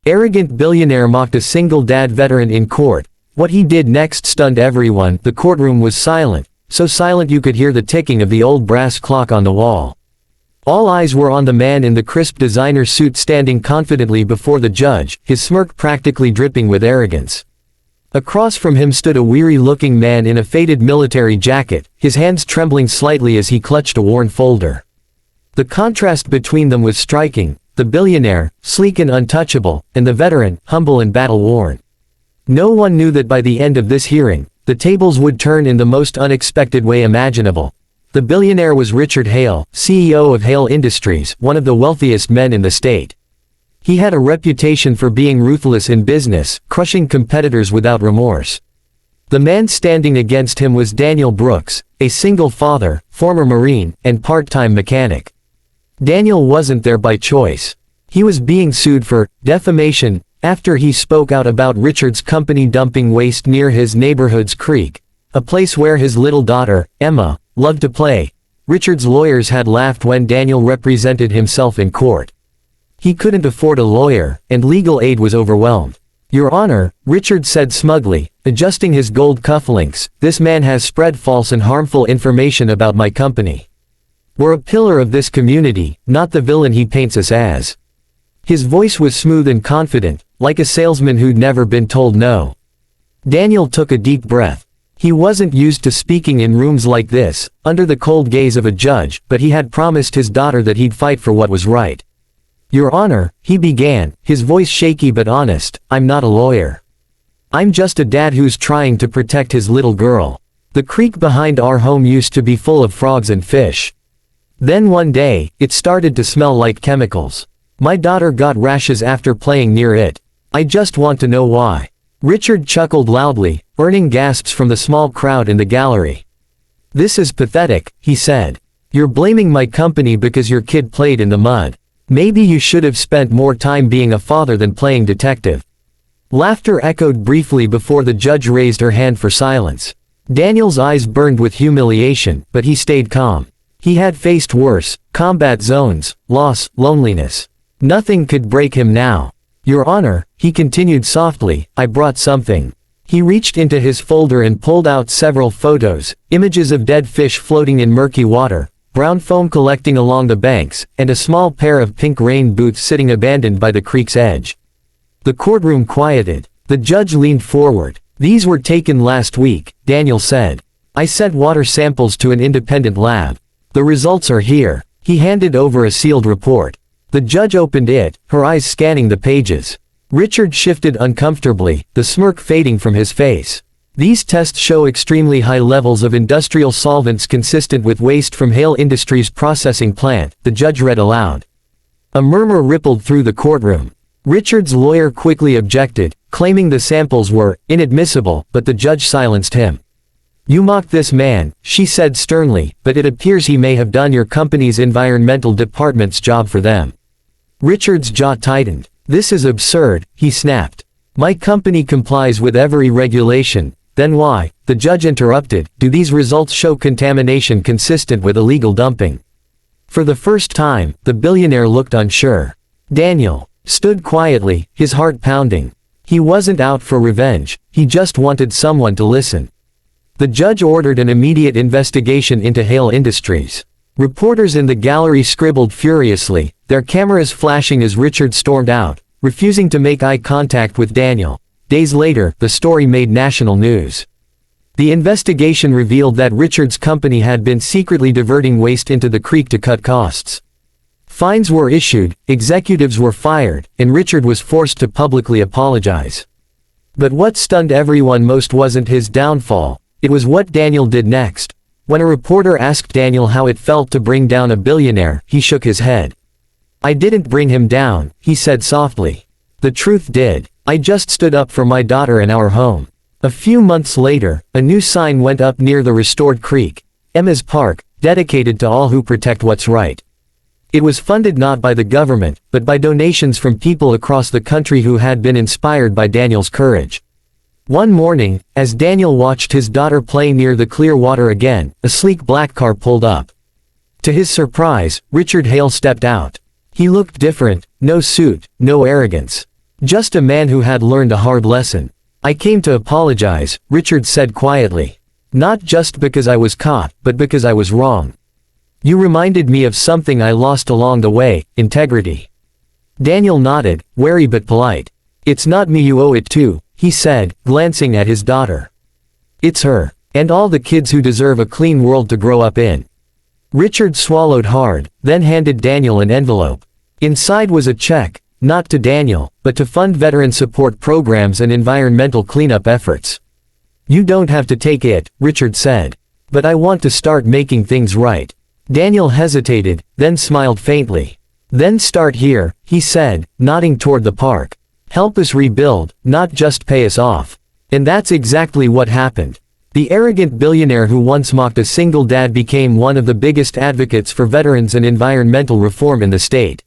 Arrogant billionaire mocked a single dad veteran in court. What he did next stunned everyone. The courtroom was silent, so silent you could hear the ticking of the old brass clock on the wall. All eyes were on the man in the crisp designer suit standing confidently before the judge, his smirk practically dripping with arrogance. Across from him stood a weary-looking man in a faded military jacket, his hands trembling slightly as he clutched a worn folder. The contrast between them was striking, the billionaire, sleek and untouchable, and the veteran, humble and battle-worn. No one knew that by the end of this hearing, the tables would turn in the most unexpected way imaginable. The billionaire was Richard Hale, CEO of Hale Industries, one of the wealthiest men in the state. He had a reputation for being ruthless in business, crushing competitors without remorse. The man standing against him was Daniel Brooks, a single father, former Marine, and part-time mechanic. Daniel wasn't there by choice. He was being sued for defamation after he spoke out about Richard's company dumping waste near his neighborhood's creek, a place where his little daughter, Emma, loved to play. Richard's lawyers had laughed when Daniel represented himself in court. He couldn't afford a lawyer, and legal aid was overwhelmed. "Your Honor," Richard said smugly, adjusting his gold cufflinks, "this man has spread false and harmful information about my company. We're a pillar of this community, not the villain he paints us as." His voice was smooth and confident, like a salesman who'd never been told no. Daniel took a deep breath. He wasn't used to speaking in rooms like this, under the cold gaze of a judge, but he had promised his daughter that he'd fight for what was right. "Your Honor," he began, his voice shaky but honest, "I'm not a lawyer. I'm just a dad who's trying to protect his little girl. The creek behind our home used to be full of frogs and fish. Then one day, it started to smell like chemicals. My daughter got rashes after playing near it. I just want to know why." Richard chuckled loudly, earning gasps from the small crowd in the gallery. "This is pathetic," he said. "You're blaming my company because your kid played in the mud. Maybe you should have spent more time being a father than playing detective." Laughter echoed briefly before the judge raised her hand for silence. Daniel's eyes burned with humiliation, but he stayed calm. He had faced worse: combat zones, loss, loneliness. Nothing could break him now. "Your Honor," he continued softly, "I brought something." He reached into his folder and pulled out several photos, images of dead fish floating in murky water, brown foam collecting along the banks, and a small pair of pink rain boots sitting abandoned by the creek's edge. The courtroom quieted. The judge leaned forward. "These were taken last week," Daniel said. "I sent water samples to an independent lab. The results are here." He handed over a sealed report. The judge opened it, her eyes scanning the pages. Richard shifted uncomfortably, the smirk fading from his face. "These tests show extremely high levels of industrial solvents consistent with waste from Hale Industries' processing plant," the judge read aloud. A murmur rippled through the courtroom. Richard's lawyer quickly objected, claiming the samples were inadmissible, but the judge silenced him. "You mocked this man," she said sternly, "but it appears he may have done your company's environmental department's job for them." Richard's jaw tightened. "This is absurd," he snapped. "My company complies with every regulation." "Then why," the judge interrupted, "do these results show contamination consistent with illegal dumping?" For the first time, the billionaire looked unsure. Daniel stood quietly, his heart pounding. He wasn't out for revenge, he just wanted someone to listen. The judge ordered an immediate investigation into Hale Industries. Reporters in the gallery scribbled furiously, their cameras flashing as Richard stormed out, refusing to make eye contact with Daniel. Days later, the story made national news. The investigation revealed that Richard's company had been secretly diverting waste into the creek to cut costs. Fines were issued, executives were fired, and Richard was forced to publicly apologize. But what stunned everyone most wasn't his downfall, it was what Daniel did next. When a reporter asked Daniel how it felt to bring down a billionaire, he shook his head. "I didn't bring him down," he said softly. "The truth did. I just stood up for my daughter and our home." A few months later, a new sign went up near the restored creek. Emma's Park, dedicated to all who protect what's right. It was funded not by the government, but by donations from people across the country who had been inspired by Daniel's courage. One morning, as Daniel watched his daughter play near the clear water again, a sleek black car pulled up. To his surprise, Richard Hale stepped out. He looked different, no suit, no arrogance. Just a man who had learned a hard lesson. I came to apologize, Richard said quietly. Not just because I was caught, but because I was wrong. You reminded me of something I lost along the way, integrity. Daniel nodded, wary but polite. It's not me you owe it to, he said, glancing at his daughter. It's her. And all the kids who deserve a clean world to grow up in. Richard swallowed hard, then handed Daniel an envelope. Inside was a check, not to Daniel, but to fund veteran support programs and environmental cleanup efforts. You don't have to take it, Richard said. But I want to start making things right. Daniel hesitated, then smiled faintly. Then start here, he said, nodding toward the park. Help us rebuild, not just pay us off. And that's exactly what happened. The arrogant billionaire who once mocked a single dad became one of the biggest advocates for veterans and environmental reform in the state.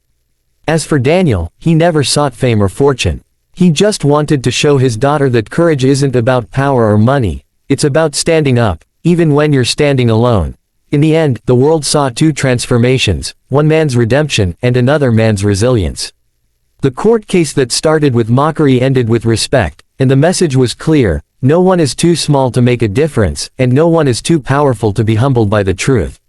As for Daniel, he never sought fame or fortune. He just wanted to show his daughter that courage isn't about power or money, it's about standing up, even when you're standing alone. In the end, the world saw two transformations, one man's redemption and another man's resilience. The court case that started with mockery ended with respect, and the message was clear: no one is too small to make a difference, and no one is too powerful to be humbled by the truth.